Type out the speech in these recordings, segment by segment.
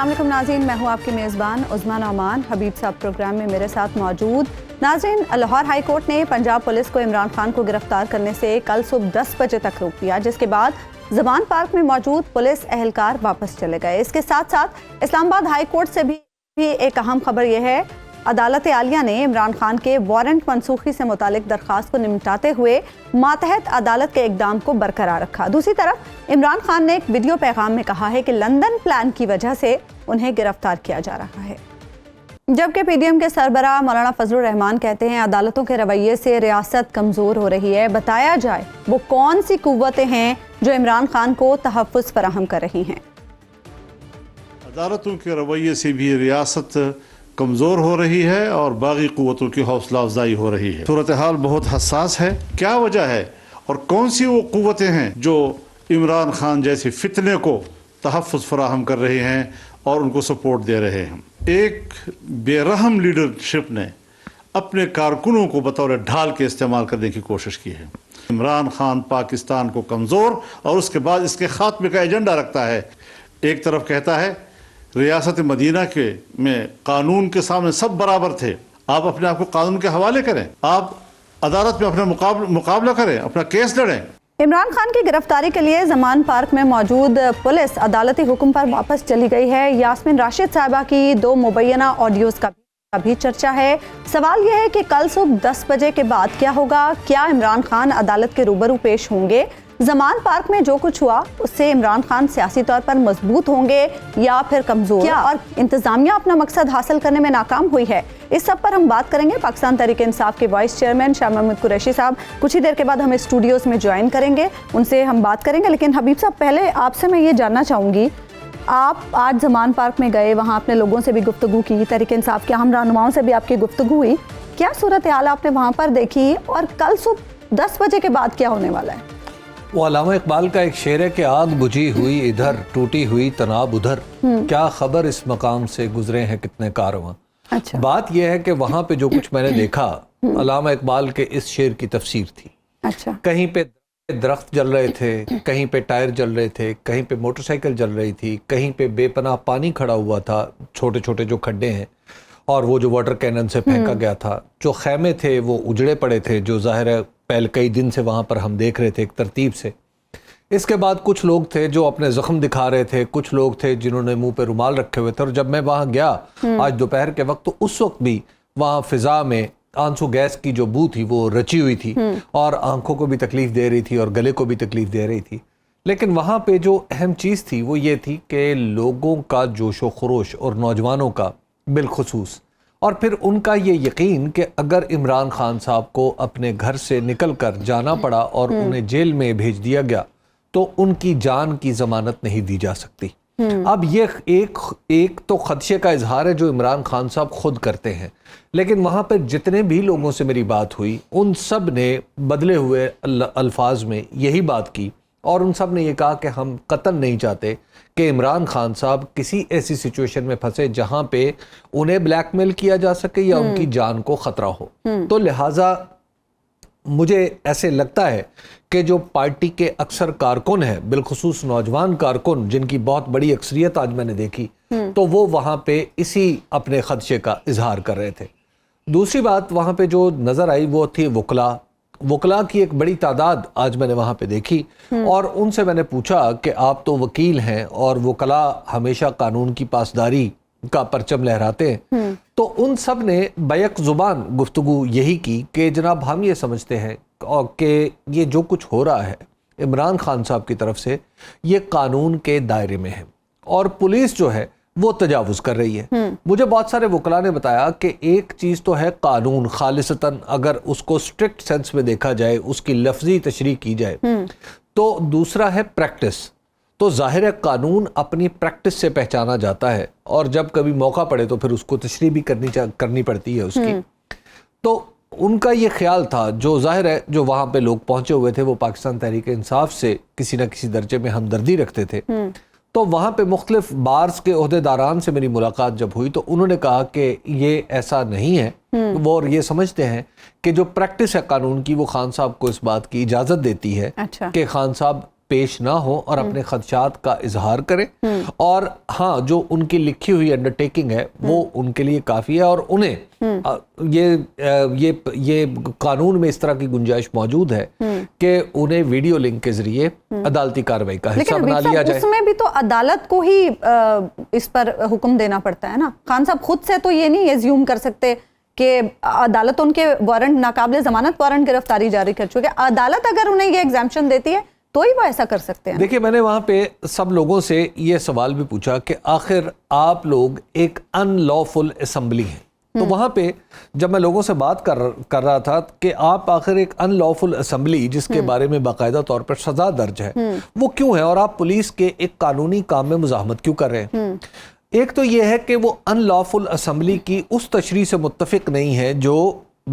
السلام علیکم ناظرین، میں ہوں آپ کی میزبان عظمیٰ نعمان۔ حبیب صاحب پروگرام میں میرے ساتھ موجود۔ ناظرین، لاہور ہائی کورٹ نے پنجاب پولیس کو عمران خان کو گرفتار کرنے سے کل صبح 10 بجے تک روک دیا، جس کے بعد زمان پارک میں موجود پولیس اہلکار واپس چلے گئے۔ اس کے ساتھ ساتھ اسلام آباد ہائی کورٹ سے بھی ایک اہم خبر یہ ہے، عدالت عالیہ نے عمران خان کے وارنٹ منسوخی سے متعلق درخواست کو نمٹاتے ہوئے ماتحت عدالت کے اقدام کو برقرار رکھا۔ دوسری طرف عمران خان نے ایک ویڈیو پیغام میں کہا ہے کہ لندن پلان کی وجہ سے انہیں گرفتار کیا جا رہا ہے، جبکہ پی ڈی ایم کے سربراہ مولانا فضل الرحمان کہتے ہیں عدالتوں کے رویے سے ریاست کمزور ہو رہی ہے، بتایا جائے وہ کون سی قوتیں ہیں جو عمران خان کو تحفظ فراہم کر رہی ہیں۔ عدالتوں کے رویے سے بھی ریاست کمزور ہو رہی ہے اور باقی قوتوں کی حوصلہ افزائی ہو رہی ہے۔ صورتحال بہت حساس ہے، کیا وجہ ہے اور کون سی وہ قوتیں ہیں جو عمران خان جیسے فتنے کو تحفظ فراہم کر رہے ہیں اور ان کو سپورٹ دے رہے ہیں۔ ایک بے رحم لیڈرشپ نے اپنے کارکنوں کو بطور ڈھال کے استعمال کرنے کی کوشش کی ہے۔ عمران خان پاکستان کو کمزور اور اس کے بعد اس کے خاتمے کا ایجنڈا رکھتا ہے۔ ایک طرف کہتا ہے ریاست مدینہ میں قانون کے سامنے سب برابر تھے، آپ اپنے آپ کو قانون کے حوالے کریں، آپ عدالت میں اپنا مقابلہ کریں، اپنا کیس لڑیں۔ عمران خان کی گرفتاری کے لیے زمان پارک میں موجود پولیس عدالتی حکم پر واپس چلی گئی ہے۔ یاسمین راشد صاحبہ کی 2 مبینہ آڈیوز کا بھی چرچا ہے۔ سوال یہ ہے کہ کل صبح 10 بجے کے بعد کیا ہوگا؟ کیا عمران خان عدالت کے روبرو پیش ہوں گے؟ زمان پارک میں جو کچھ ہوا اس سے عمران خان سیاسی طور پر مضبوط ہوں گے یا پھر کمزور؟ کیا اور انتظامیہ اپنا مقصد حاصل کرنے میں ناکام ہوئی ہے؟ اس سب پر ہم بات کریں گے۔ پاکستان تحریک انصاف کے وائس چیئرمین شاہ محمود قریشی صاحب کچھ ہی دیر کے بعد ہمیں اسٹوڈیوز میں جوائن کریں گے، ان سے ہم بات کریں گے۔ لیکن حبیب صاحب، پہلے آپ سے میں یہ جاننا چاہوں گی، آپ آج زمان پارک میں گئے، وہاں اپنے لوگوں سے بھی گفتگو کی، تحریک انصاف کے اہم رہنماؤں سے بھی آپ کی گفتگو ہوئی، کیا صورتحال آپ نے وہاں پر دیکھی اور کل صبح 10 بجے کے بعد کیا ہونے والا ہے؟ وہ علامہ اقبال کا ایک شعر ہے کہ آگ بجھی ہوئی ادھر، ٹوٹی ہوئی تناب ادھر، کیا خبر اس مقام سے گزرے ہیں کتنے کارواں۔ اچھا، بات یہ ہے کہ وہاں پہ جو کچھ میں نے دیکھا، علامہ اقبال کے اس شعر کی تفسیر تھی۔ اچھا، کہیں پہ درخت جل رہے تھے، کہیں پہ ٹائر جل رہے تھے، کہیں پہ موٹر سائیکل جل رہی تھی، کہیں پہ بے پناہ پانی کھڑا ہوا تھا، چھوٹے چھوٹے جو کھڈے ہیں، اور وہ جو واٹر کینن سے پھینکا گیا تھا، جو خیمے تھے وہ اجڑے پڑے تھے، جو ظاہر ہے پہلے کئی دن سے وہاں پر ہم دیکھ رہے تھے ایک ترتیب سے۔ اس کے بعد کچھ لوگ تھے جو اپنے زخم دکھا رہے تھے، کچھ لوگ تھے جنہوں نے منہ پہ رومال رکھے ہوئے تھے، اور جب میں وہاں گیا آج دوپہر کے وقت تو اس وقت بھی وہاں فضا میں آنسو گیس کی جو بو تھی وہ رچی ہوئی تھی اور آنکھوں کو بھی تکلیف دے رہی تھی اور گلے کو بھی تکلیف دے رہی تھی۔ لیکن وہاں پہ جو اہم چیز تھی وہ یہ تھی کہ لوگوں کا جوش و خروش اور نوجوانوں کا بالخصوص، اور پھر ان کا یہ یقین کہ اگر عمران خان صاحب کو اپنے گھر سے نکل کر جانا پڑا اور انہیں جیل میں بھیج دیا گیا تو ان کی جان کی ضمانت نہیں دی جا سکتی۔ اب یہ ایک تو خدشے کا اظہار ہے جو عمران خان صاحب خود کرتے ہیں، لیکن وہاں پہ جتنے بھی لوگوں سے میری بات ہوئی ان سب نے بدلے ہوئے الفاظ میں یہی بات کی، اور ان سب نے یہ کہا کہ ہم قطعاً نہیں چاہتے کہ عمران خان صاحب کسی ایسی سچویشن میں پھنسے جہاں پہ انہیں بلیک میل کیا جا سکے یا ان کی جان کو خطرہ ہو۔ تو لہٰذا مجھے ایسے لگتا ہے کہ جو پارٹی کے اکثر کارکن ہیں، بالخصوص نوجوان کارکن جن کی بہت بڑی اکثریت آج میں نے دیکھی، تو وہ وہاں پہ اسی اپنے خدشے کا اظہار کر رہے تھے۔ دوسری بات وہاں پہ جو نظر آئی وہ تھی وکلاء کی ایک بڑی تعداد آج میں نے وہاں پہ دیکھی، اور ان سے میں نے پوچھا کہ آپ تو وکیل ہیں اور وکلاء ہمیشہ قانون کی پاسداری کا پرچم لہراتے ہیں، تو ان سب نے بیک زبان گفتگو یہی کی کہ جناب ہم یہ سمجھتے ہیں کہ یہ جو کچھ ہو رہا ہے عمران خان صاحب کی طرف سے یہ قانون کے دائرے میں ہے اور پولیس جو ہے وہ تجاوز کر رہی ہے۔ مجھے بہت سارے وکلاء نے بتایا کہ ایک چیز تو ہے قانون خالصتاً اگر اس کو اسٹرکٹ سینس میں دیکھا جائے، اس کی لفظی تشریح کی جائے، تو دوسرا ہے پریکٹس۔ تو ظاہر ہے قانون اپنی پریکٹس سے پہچانا جاتا ہے، اور جب کبھی موقع پڑے تو پھر اس کو تشریح بھی کرنی پڑتی ہے اس کی۔ تو ان کا یہ خیال تھا، جو ظاہر ہے جو وہاں پہ لوگ پہنچے ہوئے تھے وہ پاکستان تحریک انصاف سے کسی نہ کسی درجے میں ہمدردی رکھتے تھے، تو وہاں پہ مختلف بارز کے عہدیداران سے میری ملاقات جب ہوئی تو انہوں نے کہا کہ یہ ایسا نہیں ہے، وہ یہ سمجھتے ہیں کہ جو پریکٹس ہے قانون کی وہ خان صاحب کو اس بات کی اجازت دیتی ہے کہ خان صاحب پیش نہ ہو اور اپنے خدشات کا اظہار کریں، اور ہاں جو ان کی لکھی ہوئی انڈرٹیکنگ ہے وہ ان کے لیے کافی ہے، اور انہیں یہ قانون میں اس طرح کی گنجائش موجود ہے کہ انہیں ویڈیو لنک کے ذریعے عدالتی کارروائی کا حصہ بنا لیا جائے۔ اس میں بھی تو عدالت کو ہی اس پر حکم دینا پڑتا ہے نا، خان صاحب خود سے تو یہ نہیں ایزیوم کر سکتے کہ عدالت ان کے وارنٹ، ناقابل ضمانت وارنٹ گرفتاری جاری کر چکے، عدالت اگر انہیں یہ ایگزامپشن دیتی ہے تو ہی وہ ایسا کر سکتے ہیں۔ دیکھیں، میں نے وہاں پہ سب لوگوں سے یہ سوال بھی پوچھا کہ آخر آپ لوگ ایک ان لافل اسمبلی ہیں، تو وہاں پہ جب میں لوگوں سے بات کر رہا تھا کہ آپ آخر ایک ان لافل اسمبلی جس کے بارے میں باقاعدہ طور پر سزا درج ہے وہ کیوں ہے، اور آپ پولیس کے ایک قانونی کام میں مزاحمت کیوں کر رہے ہیں؟ ایک تو یہ ہے کہ وہ ان لافل اسمبلی کی اس تشریح سے متفق نہیں ہے جو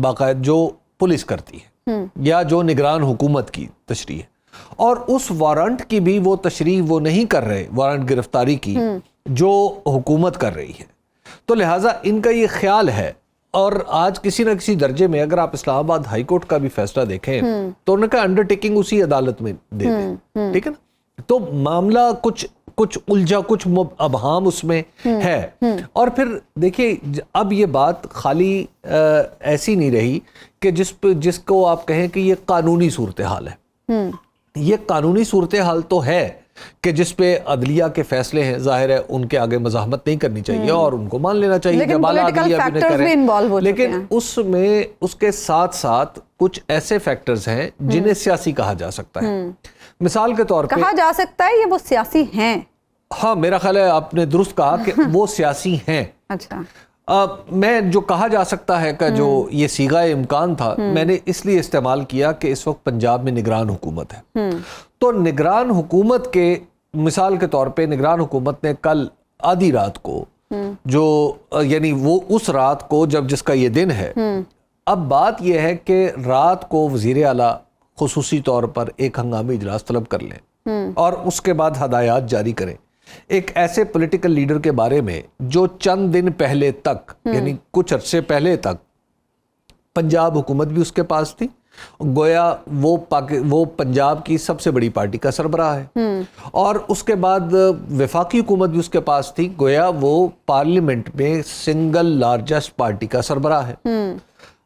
باقاعدہ جو پولیس کرتی ہے یا جو نگران حکومت کی تشریح ہے، اور اس وارنٹ کی بھی وہ تشریح وہ نہیں کر رہے، وارنٹ گرفتاری کی جو حکومت کر رہی ہے۔ تو لہٰذا ان کا یہ خیال ہے، اور آج کسی نہ کسی درجے میں اگر آپ اسلام آباد ہائی کورٹ کا بھی فیصلہ دیکھیں تو ان کا انڈرٹیکنگ اسی عدالت میں دے دیں، ٹھیک ہے نا؟ تو معاملہ کچھ الجھا، کچھ ابہام اس میں ہے، اور پھر دیکھیے اب یہ بات خالی ایسی نہیں رہی کہ جس کو آپ کہیں کہ یہ قانونی صورتحال ہے، یہ قانونی صورتحال تو ہے کہ جس پہ عدلیہ کے فیصلے ہیں، ظاہر ہے ان کے آگے مزاحمت نہیں کرنی چاہیے اور ان کو مان لینا چاہیے کہ بالا عدلیہ بھی نہ کریں، لیکن اس میں اس کے ساتھ ساتھ کچھ ایسے فیکٹرز ہیں جنہیں سیاسی کہا جا سکتا ہے۔ مثال کے طور پہ کہا جا سکتا ہے یہ وہ سیاسی ہیں، ہاں میرا خیال ہے آپ نے درست کہا کہ وہ سیاسی ہیں۔ اچھا، میں جو کہا جا سکتا ہے کہ جو یہ صیغہ امکان تھا میں نے اس لیے استعمال کیا کہ اس وقت پنجاب میں نگران حکومت ہے، تو نگران حکومت کے مثال کے طور پہ نگران حکومت نے کل آدھی رات کو جو یعنی وہ اس رات کو جس کا یہ دن ہے، اب بات یہ ہے کہ رات کو وزیر اعلیٰ خصوصی طور پر ایک ہنگامی اجلاس طلب کر لیں اور اس کے بعد ہدایات جاری کریں ایک ایسے پولیٹیکل لیڈر کے بارے میں جو چند دن پہلے تک یعنی کچھ عرصے پہلے تک پنجاب حکومت بھی اس کے پاس تھی، گویا وہ پنجاب کی سب سے بڑی پارٹی کا سربراہ ہے، اور اس کے بعد وفاقی حکومت بھی اس کے پاس تھی، گویا وہ پارلیمنٹ میں سنگل لارجسٹ پارٹی کا سربراہ ہے،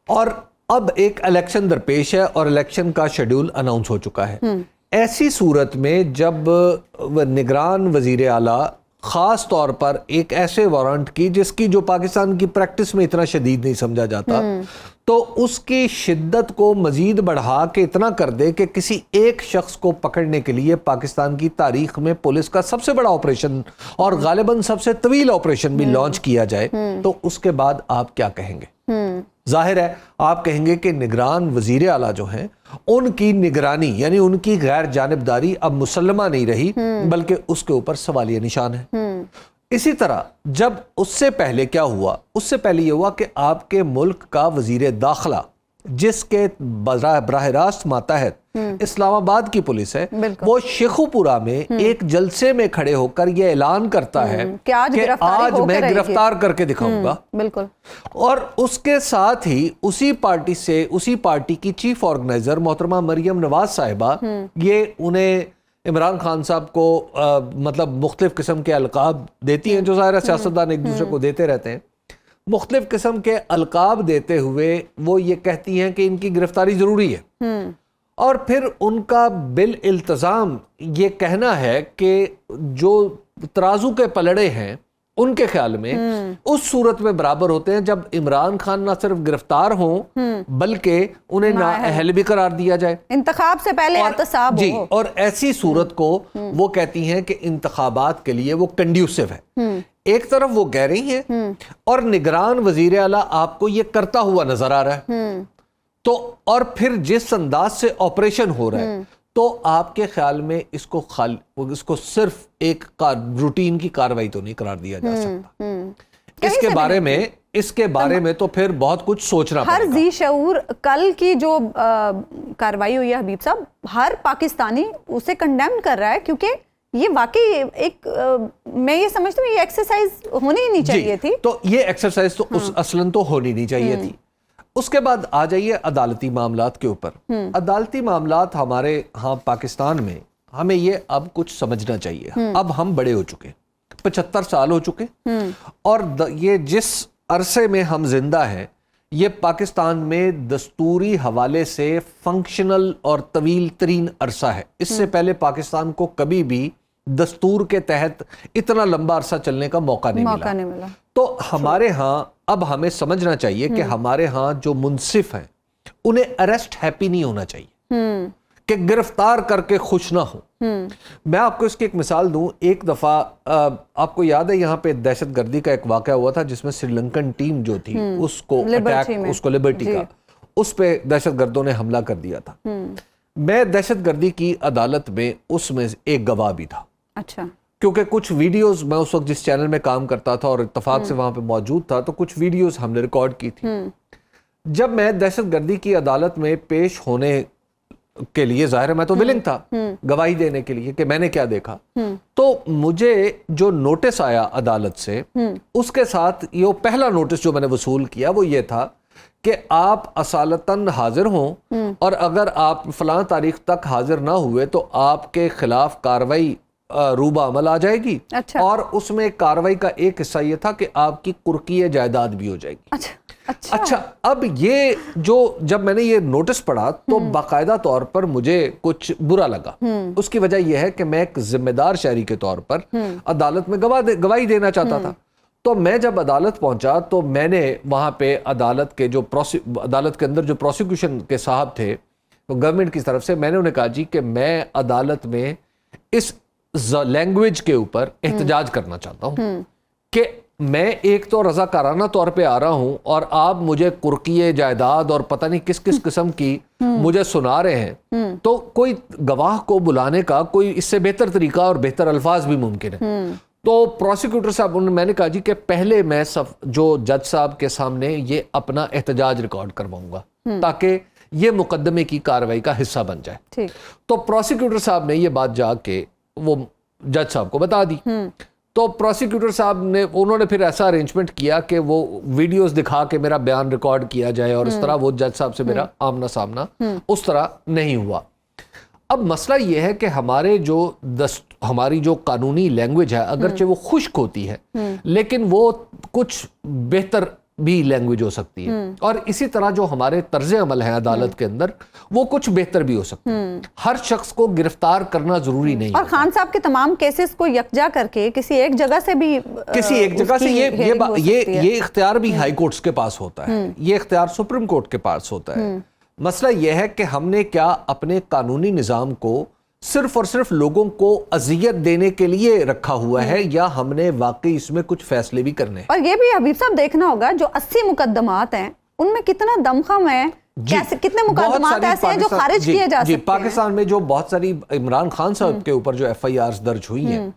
اور اب ایک الیکشن درپیش ہے اور الیکشن کا شیڈول اناؤنس ہو چکا ہے۔ ایسی صورت میں جب نگران وزیر اعلیٰ خاص طور پر ایک ایسے وارنٹ کی جس کی جو پاکستان کی پریکٹس میں اتنا شدید نہیں سمجھا جاتا، تو اس کی شدت کو مزید بڑھا کے اتنا کر دے کہ کسی ایک شخص کو پکڑنے کے لیے پاکستان کی تاریخ میں پولیس کا سب سے بڑا آپریشن اور غالباً سب سے طویل آپریشن بھی لانچ کیا جائے، تو اس کے بعد آپ کیا کہیں گے؟ ظاہر ہے آپ کہیں گے کہ نگران وزیر اعلیٰ جو ہیں ان کی نگرانی یعنی ان کی غیر جانبداری اب مسلمہ نہیں رہی بلکہ اس کے اوپر سوالیہ نشان ہے۔ اسی طرح جب اس سے پہلے کیا ہوا، اس سے پہلے یہ ہوا کہ آپ کے ملک کا وزیر داخلہ جس کے براہ راست ماتحت اسلام آباد کی پولیس ہے، وہ شیخو پورہ میں ایک جلسے میں کھڑے ہو کر یہ اعلان کرتا ہے کہ آج میں گرفتار کر کے دکھاؤں گا، بالکل، اور اس کے ساتھ ہی اسی پارٹی کی چیف آرگنائزر محترمہ مریم نواز صاحبہ یہ انہیں عمران خان صاحب کو مطلب مختلف قسم کے القاب دیتی ہیں، جو ظاہر سیاستدان ایک دوسرے کو دیتے رہتے ہیں، مختلف قسم کے القاب دیتے ہوئے وہ یہ کہتی ہیں کہ ان کی گرفتاری ضروری ہے، اور پھر ان کا بالالتزام یہ کہنا ہے کہ جو ترازو کے پلڑے ہیں ان کے خیال میں اس صورت میں برابر ہوتے ہیں جب عمران خان نہ صرف گرفتار ہوں بلکہ انہیں نااہل بھی قرار دیا جائے، انتخاب سے پہلے احتساب جی، اور ایسی صورت کو وہ کہتی ہیں کہ انتخابات کے لیے وہ کنڈیوسو ہے۔ ایک طرف وہ کہہ رہی ہیں اور نگران وزیر اعلیٰ آپ کو یہ کرتا ہوا نظر آ رہا ہے، تو اور پھر جس انداز سے آپریشن ہو رہا ہے تو آپ کے خیال میں اس کو صرف ایک روٹین کی کاروائی تو نہیں قرار دیا جا سکتا، اس کے بارے میں تو پھر بہت کچھ سوچنا پڑے گا۔ ہر ذی شعور کل کی جو کاروائی ہوئی ہے حبیب صاحب، ہر پاکستانی اسے کنڈیم کر رہا ہے، کیونکہ یہ واقعی ایک میں یہ سمجھتی ہوں یہ ایکسرسائز ہونی ہی نہیں چاہیے تھی، تو یہ ایکسرسائز تو اصلاً تو ہونی نہیں چاہیے تھی۔ اس کے بعد آ جائیے عدالتی معاملات کے اوپر۔ عدالتی معاملات ہمارے ہاں پاکستان میں ہمیں یہ اب کچھ سمجھنا چاہیے. اب ہم بڑے ہو چکے, 75 سال ہو چکے, اور یہ جس عرصے میں ہم زندہ ہیں یہ پاکستان میں دستوری حوالے سے فنکشنل اور طویل ترین عرصہ ہے. اس سے پہلے پاکستان کو کبھی بھی دستور کے تحت اتنا لمبا عرصہ چلنے کا موقع نہیں ملا. تو ہمارے ہاں اب ہمیں سمجھنا چاہیے کہ ہمارے ہاں جو منصف ہیں انہیں اریسٹ ہیپی نہیں ہونا چاہیے کہ گرفتار کر کے خوش نہ ہوں. میں آپ کو اس کی ایک مثال دوں. ایک دفعہ آپ کو یاد ہے یہاں پہ دہشت گردی کا ایک واقعہ ہوا تھا جس میں سری لنکن ٹیم جو تھی اس کو لبرٹی کا اس پہ دہشت گردوں نے حملہ کر دیا تھا. میں دہشت گردی کی عدالت میں اس میں ایک گواہ بھی تھا. اچھا. کیونکہ کچھ ویڈیوز میں اس وقت جس چینل میں کام کرتا تھا اور اتفاق سے وہاں پہ موجود تھا تو کچھ ویڈیوز ہم نے ریکارڈ کی تھی. جب میں دہشت گردی کی عدالت میں پیش ہونے کے لیے, ظاہر ہے میں تو ولنگ تھا گواہی دینے کے لیے کہ میں نے کیا دیکھا, تو مجھے جو نوٹس آیا عدالت سے اس کے ساتھ یہ پہلا نوٹس جو میں نے وصول کیا وہ یہ تھا کہ آپ اصالتاً حاضر ہوں اور اگر آپ فلاں تاریخ تک حاضر نہ ہوئے تو آپ کے خلاف کاروائی روبہ عمل آ جائے گی. اور اس میں کاروائی کا ایک حصہ یہ تھا کہ آپ کی قرقی جائیداد بھی ہو جائے گی. اچھا, اب یہ جو جب میں نے یہ نوٹس پڑھا تو باقاعدہ طور پر مجھے کچھ برا لگا. اس کی وجہ یہ ہے کہ میں ایک ذمہ دار شہری کے طور پر عدالت میں گواہی دینا چاہتا تھا. تو میں جب عدالت پہنچا تو میں نے وہاں پہ عدالت کے اندر جو پروسیکیوشن کے صاحب تھے گورنمنٹ کی طرف سے, میں نے انہیں کہا جی کہ میں عدالت میں اس لینگویج کے اوپر احتجاج کرنا چاہتا ہوں کہ میں ایک تو رضاکارانہ طور پہ آ رہا ہوں اور آپ مجھے قرقی جائیداد اور پتہ نہیں کس کس قسم کی مجھے سنا رہے ہیں, تو کوئی گواہ کو بلانے کا کوئی اس سے بہتر طریقہ اور بہتر الفاظ بھی ممکن ہے. تو پروسیکیوٹر صاحب میں نے کہا جی کہ پہلے میں جو جج صاحب کے سامنے یہ اپنا احتجاج ریکارڈ کرواؤں گا تاکہ یہ مقدمے کی کاروائی کا حصہ بن جائے. تو پروسیکیوٹر صاحب نے یہ بات جا کے وہ جج صاحب کو بتا دی. تو پروسیکیوٹر صاحب نے انہوں نے پھر ایسا ارینجمنٹ کیا کہ وہ ویڈیوز دکھا کے میرا بیان ریکارڈ کیا جائے اور اس طرح وہ جج صاحب سے میرا آمنا سامنا اس طرح نہیں ہوا. اب مسئلہ یہ ہے کہ ہماری جو قانونی لینگویج ہے اگرچہ وہ خشک ہوتی ہے لیکن وہ کچھ بہتر بھی لینگویج ہو سکتی ہے, اور اسی طرح جو ہمارے طرز عمل ہیں عدالت کے اندر وہ کچھ بہتر بھی ہو سکتے ہیں. ہر شخص کو گرفتار کرنا ضروری نہیں. اور خان صاحب کے تمام کیسز کو یکجا کر کے کسی ایک جگہ سے یہ اختیار بھی ہائی کورٹس کے پاس ہوتا ہے, یہ اختیار سپریم کورٹ کے پاس ہوتا ہے. مسئلہ یہ ہے کہ ہم نے کیا اپنے قانونی نظام کو صرف اور صرف لوگوں کو اذیت دینے کے لیے رکھا ہوا ہے یا ہم نے واقعی اس میں کچھ فیصلے بھی کرنے ہیں. اور یہ بھی حبیب صاحب دیکھنا ہوگا جو 80 مقدمات ہیں ان میں کتنا دمخم ہے, کتنے مقدمات ایسے ہیں جو خارج کیے جا سکتے ہیں. پاکستان میں جو بہت ساری عمران خان صاحب کے اوپر جو ایف آئی آرز درج ہوئی ہیں,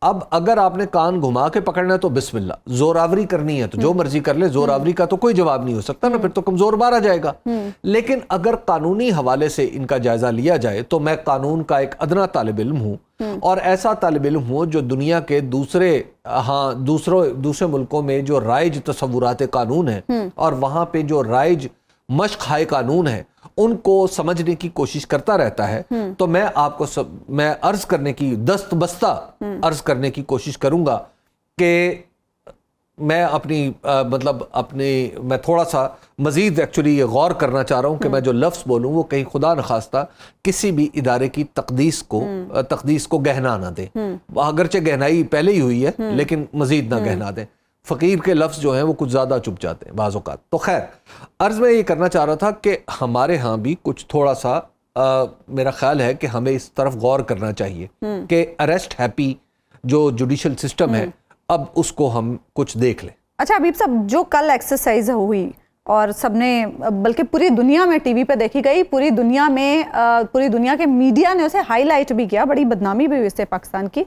اب اگر آپ نے کان گھما کے پکڑنا ہے تو بسم اللہ, زوراوری کرنی ہے تو جو مرضی کر لے, زوراوری کا تو کوئی جواب نہیں ہو سکتا نا, پھر تو کمزور بار آ جائے گا. لیکن اگر قانونی حوالے سے ان کا جائزہ لیا جائے تو میں قانون کا ایک ادنا طالب علم ہوں اور ایسا طالب علم ہوں جو دنیا کے دوسرے ملکوں میں جو رائج تصورات قانون ہیں اور وہاں پہ جو رائج مشق ہائے قانون ہے ان کو سمجھنے کی کوشش کرتا رہتا ہے. تو میں آپ کو میں عرض کرنے کی دست بستہ عرض کرنے کی کوشش کروں گا کہ میں میں تھوڑا سا مزید ایکچولی یہ غور کرنا چاہ رہا ہوں کہ میں جو لفظ بولوں وہ کہیں خدا نخواستہ کسی بھی ادارے کی تقدیس کو گہنا نہ دے. اگرچہ گہنائی پہلے ہی ہوئی ہے لیکن مزید نہ گہنا دیں. فقیر کے لفظ جو ہیں وہ کچھ زیادہ چپ جاتے ہیں بعض اوقات. تو خیر عرض میں یہ کرنا چاہ رہا تھا کہ ہمارے ہاں بھی کچھ تھوڑا سا میرا خیال ہے کہ ہمیں اس طرف غور کرنا چاہیے کہ اریسٹ ہیپی جو جوڈیشل سسٹم ہے اب اس کو ہم کچھ دیکھ لیں. اچھا حبیب صاحب, جو کل ایکسرسائز ہوئی اور سب نے بلکہ پوری دنیا میں ٹی وی پہ دیکھی گئی, پوری دنیا کے میڈیا نے اسے ہائی لائٹ بھی کیا, بڑی بدنامی بھی ہوئی اس سے پاکستان کی,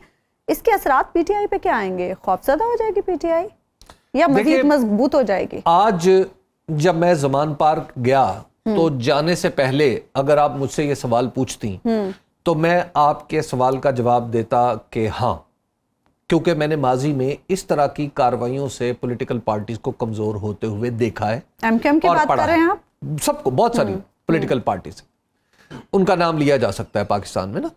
اس کے اثرات پی ٹی آئی پہ کیا آئیں گے؟ خوفزدہ ہو جائے گی پی ٹی آئی یا مزید مضبوط ہو جائے گی؟ آج جب میں زمان پارک گیا تو جانے سے پہلے اگر آپ مجھ سے یہ سوال پوچھتی تو میں آپ کے سوال کا جواب دیتا کہ ہاں, کیونکہ میں نے ماضی میں اس طرح کی کارروائیوں سے پولیٹیکل پارٹیز کو کمزور ہوتے ہوئے دیکھا ہے. ایم کیو ایم کی بات کر رہے ہیں آپ؟ سب کو, بہت ساری پولیٹیکل پارٹیز ان کا نام لیا جا سکتا ہے پاکستان میں نا,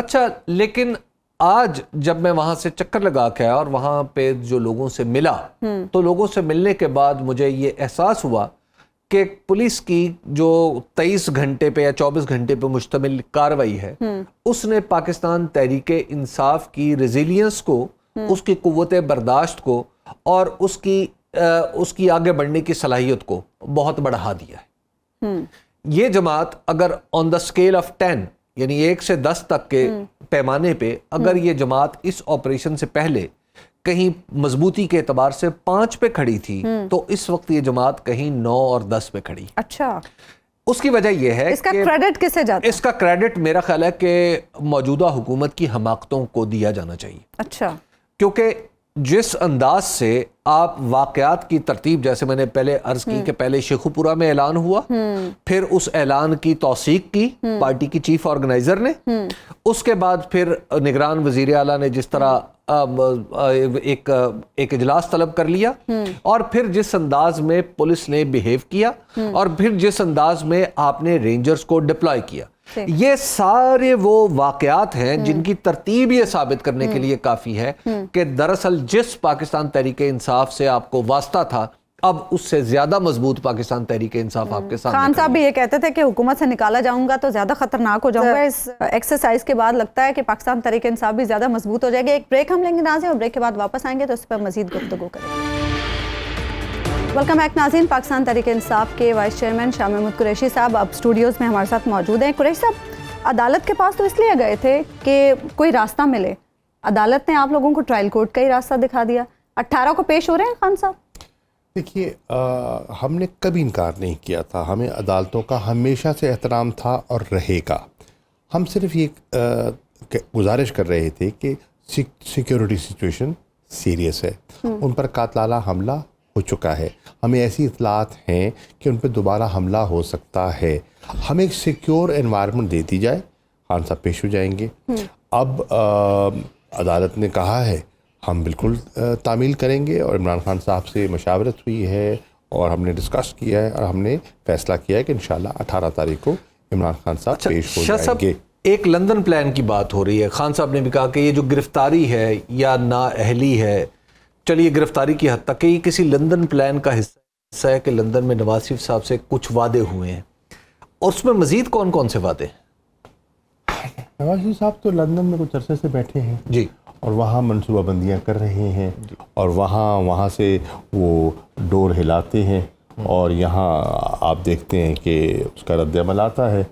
اچھا، لیکن آج جب میں وہاں سے چکر لگا کے آیا اور وہاں پہ جو لوگوں سے ملا تو لوگوں سے ملنے کے بعد مجھے یہ احساس ہوا کہ پولیس کی جو 23 گھنٹے پہ یا 24 گھنٹے پہ مشتمل کاروائی ہے اس نے پاکستان تحریک انصاف کی ریزیلینس کو، اس کی قوت برداشت کو اور اس کی آگے بڑھنے کی صلاحیت کو بہت بڑھا دیا ہے. یہ جماعت اگر آن دا اسکیل آف 10 یعنی 1 سے 10 تک کے پیمانے پہ اگر یہ جماعت اس آپریشن سے پہلے کہیں مضبوطی کے اعتبار سے 5 پہ کھڑی تھی تو اس وقت یہ جماعت کہیں 9 اور 10 پہ کھڑی. اچھا، اس کی وجہ یہ ہے اس کا کریڈٹ کسے جاتا ہے؟ اس کا کریڈٹ میرا خیال ہے کہ موجودہ حکومت کی حماقتوں کو دیا جانا چاہیے. اچھا، کیونکہ جس انداز سے آپ واقعات کی ترتیب، جیسے میں نے پہلے عرض کی کہ پہلے شیخوپورہ میں اعلان ہوا، پھر اس اعلان کی توثیق کی پارٹی کی چیف آرگنائزر نے، اس کے بعد پھر نگران وزیر اعلیٰ نے جس طرح ایک اجلاس طلب کر لیا، اور پھر جس انداز میں پولیس نے بیہیو کیا، اور پھر جس انداز میں آپ نے رینجرز کو ڈپلوائے کیا، یہ سارے وہ واقعات ہیں جن کی ترتیب یہ ثابت کرنے کے لیے کافی ہے کہ دراصل جس پاکستان تحریک انصاف سے آپ کو واسطہ تھا اب اس سے زیادہ مضبوط پاکستان تحریک انصاف آپ کے سامنے. خان صاحب بھی یہ کہتے تھے کہ حکومت سے نکالا جاؤں گا تو زیادہ خطرناک ہو جاؤں گا. اس ایکسرسائز کے بعد لگتا ہے کہ پاکستان تحریک انصاف بھی زیادہ مضبوط ہو جائے گی. ایک بریک ہم لیں گے ناظرین، اور بریک کے بعد واپس آئیں گے تو اس پر مزید گفتگو کریں گے. ویلکم بیک ناظرین. پاکستان تحریک انصاف کے وائس چیئرمین شاہ محمود قریشی صاحب اب اسٹوڈیوز میں ہمارے ساتھ موجود ہیں. قریشی صاحب، عدالت کے پاس تو اس لیے گئے تھے کہ کوئی راستہ ملے. عدالت نے آپ لوگوں کو ٹرائل کورٹ کا ہی راستہ دکھا دیا. 18 کو پیش ہو رہے ہیں خان صاحب. دیکھیے، ہم نے کبھی انکار نہیں کیا تھا، ہمیں عدالتوں کا ہمیشہ سے احترام تھا اور رہے گا. ہم صرف یہ گزارش کر رہے تھے کہ سیکیورٹی سچویشن سیریس ہے، ان پر قاتلانہ حملہ ہو چکا ہے، ہمیں ایسی اطلاعات ہیں کہ ان پہ دوبارہ حملہ ہو سکتا ہے. ہمیں ایک سیکیور انوائرمنٹ دے دی جائے، خان صاحب پیش ہو جائیں گے. اب عدالت نے کہا ہے، ہم بالکل تعمیل کریں گے، اور عمران خان صاحب سے مشاورت ہوئی ہے اور ہم نے ڈسکس کیا ہے اور ہم نے فیصلہ کیا ہے کہ انشاءاللہ 18 تاریخ کو عمران خان صاحب پیش ہو جائیں گے. ایک لندن پلان کی بات ہو رہی ہے. خان صاحب نے بھی کہا کہ یہ جو گرفتاری ہے یا نااہلی ہے، چلیے گرفتاری کی حد تک، کہ یہ کسی لندن پلان کا حصہ ہے کہ لندن میں نواز شریف صاحب سے کچھ وعدے ہوئے ہیں، اور اس میں مزید کون کون سے وعدے ہیں؟ نواز شریف صاحب تو لندن میں کچھ عرصے سے بیٹھے ہیں جی، اور وہاں منصوبہ بندیاں کر رہے ہیں، اور وہاں سے وہ ڈور ہلاتے ہیں، اور یہاں آپ دیکھتے ہیں کہ اس کا رد عمل آتا ہے.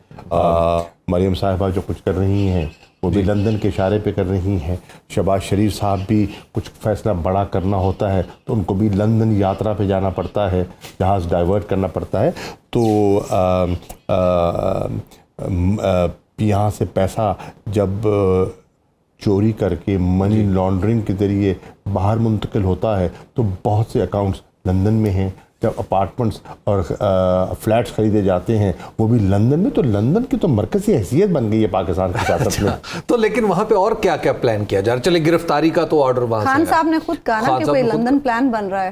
مریم صاحبہ جو کچھ کر رہی ہیں وہ بھی لندن کے اشارے پہ کر رہی ہیں. شہباز شریف صاحب بھی کچھ فیصلہ بڑا کرنا ہوتا ہے تو ان کو بھی لندن یاترا پہ جانا پڑتا ہے، جہاز ڈائیورٹ کرنا پڑتا ہے. تو یہاں سے پیسہ جب چوری کر کے منی لانڈرنگ کے ذریعے باہر منتقل ہوتا ہے تو بہت سے اکاؤنٹس لندن میں ہیں. جب اپارٹمنٹس اور فلیٹس خریدے جاتے ہیں وہ بھی لندن میں، تو لندن کی تو مرکزی حیثیت بن گئی ہے پاکستان کی سیاست میں. تو لیکن وہاں پہ اور کیا کیا پلان کیا جا رہا ہے؟ چلے گرفتاری کا تو آرڈر وہاں سے خان صاحب نے خود کہا نا کہ کوئی لندن پلان بن رہا ہے.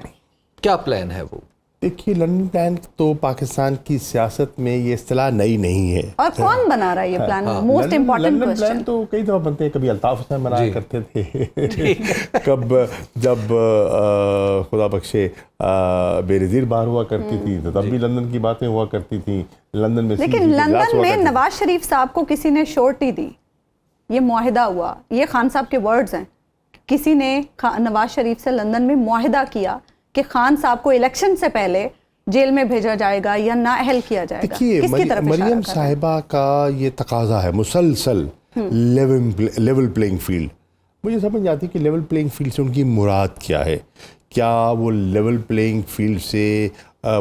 کیا پلان ہے وہ؟ دیکھیے، لندن پلان تو پاکستان کی سیاست میں یہ اصطلاح نئی نہیں ہے. اور کون بنا رہا ہے یہ plan? Most important London plan تو کئی دفعہ بنتے ہیں. کبھی الطاف حسین بنایا کرتے تھے، جب خدا بخشے بے نظیر باہر ہوا کرتی تھی تو تب بھی لندن کی باتیں ہوا کرتی تھیں. لندن میں لیکن لندن میں نواز شریف صاحب کو کسی نے شورٹی دی، یہ معاہدہ ہوا. یہ خان صاحب کے ورڈز ہیں. کسی نے نواز شریف سے لندن میں معاہدہ کیا کہ خان صاحب کو الیکشن سے پہلے جیل میں بھیجا جائے گا یا نااہل کیا جائے گا. کس کی طرف مریم صاحبہ کا یہ تقاضا ہے مسلسل لیول پلینگ فیلڈ. مجھے سمجھ آتی کہ لیول پلینگ فیلڈ سے ان کی مراد کیا ہے. کیا وہ لیول پلینگ فیلڈ سے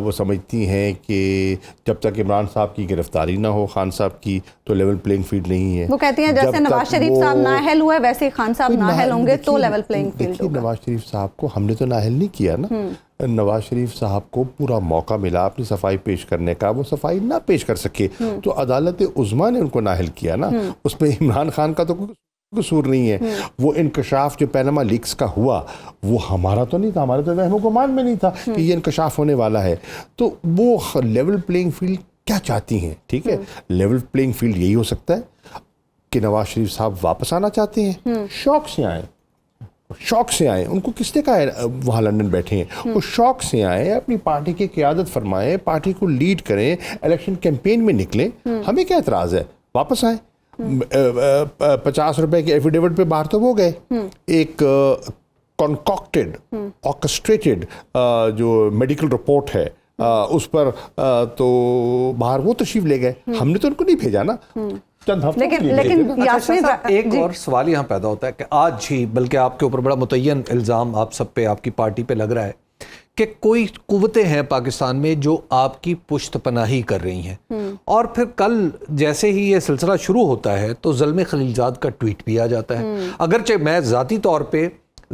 وہ سمجھتی ہیں کہ جب تک عمران صاحب کی گرفتاری نہ ہو خان صاحب کی تو لیول پلینگ فیلڈ نہیں ہے؟ وہ کہتی ہیں جیسے نواز شریف صاحب نااہل ہوئے ویسے خان صاحب نااہل ہوں گے تو لیول پلینگ فیلڈ ہوگا. نواز شریف صاحب کو ہم نے تو نااہل نہیں کیا نا. نواز شریف صاحب کو پورا موقع ملا اپنی صفائی پیش کرنے کا، وہ صفائی نہ پیش کر سکے تو عدالت عظمیٰ نے ان کو نااہل کیا نا. اس میں عمران خان کا تو قصور نہیں ہے. وہ انکشاف جو پیناما لیکس کا ہوا وہ ہمارا تو نہیں تھا، ہمارے تو وہم و گمان میں نہیں تھا کہ یہ انکشاف ہونے والا ہے. تو وہ لیول پلینگ فیلڈ کیا چاہتی ہیں؟ ٹھیک ہے، لیول پلینگ فیلڈ یہی ہو سکتا ہے کہ نواز شریف صاحب واپس آنا چاہتے ہیں، شوق سے آئیں، شوق سے آئیں. ان کو کس نے کہا ہے وہاں لندن بیٹھے ہیں؟ وہ شوق سے آئیں، اپنی پارٹی کی قیادت فرمائیں، پارٹی کو لیڈ کریں، الیکشن کیمپین میں نکلیں. ہمیں کیا اعتراض ہے؟ واپس آئیں. 50 روپے کے ایفیڈیوٹ پہ باہر تو وہ گئے، ایک کنکاکٹڈ آرکسٹریٹڈ جو میڈیکل رپورٹ ہے اس پر تو باہر وہ تشریف لے گئے. ہم نے تو ان کو نہیں بھیجا نا. لیکن یاسمین ایک اور سوال یہاں پیدا ہوتا ہے کہ آج ہی، بلکہ آپ کے اوپر بڑا متعین الزام آپ سب پہ، آپ کی پارٹی پہ لگ رہا ہے کہ کوئی قوتیں ہیں پاکستان میں جو آپ کی پشت پناہی کر رہی ہیں، اور پھر کل جیسے ہی یہ سلسلہ شروع ہوتا ہے تو زلمے خلیلزاد کا ٹویٹ بھی آ جاتا ہے. اگرچہ میں ذاتی طور پہ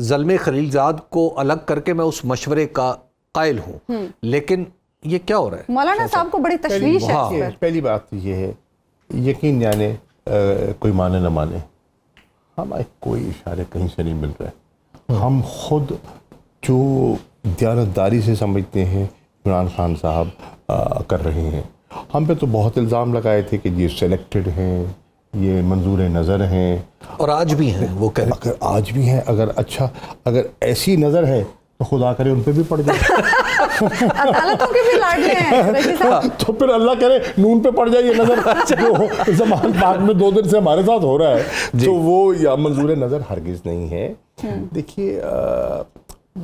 زلمے خلیلزاد کو الگ کر کے میں اس مشورے کا قائل ہوں، لیکن یہ کیا ہو رہا ہے؟ مولانا صاحب کو بڑی تشویش ہے اس پر. پہلی بات یہ ہے، یقین جانے کوئی مانے نہ مانے، ہمیں کوئی اشارے کہیں سے نہیں مل رہے. ہم خود جو دیانتداری سے سمجھتے ہیں عمران خان صاحب کر رہے ہیں. ہم پہ تو بہت الزام لگائے تھے کہ یہ سلیکٹڈ ہیں، یہ منظور نظر ہیں، اور آج بھی ہیں. وہ کہہ اگر آج بھی ہیں، اگر ایسی نظر ہے تو خدا کرے ان پہ بھی پڑ جائے. عدالتوں کے بھی لاڈلے ہیں رشید صاحب. تو پھر اللہ کرے نون پہ پڑ جائے یہ نظر جو زمان پاک میں 2 دن سے ہمارے ساتھ ہو رہا ہے. تو وہ یا منظور نظر ہرگز نہیں ہے. دیکھیے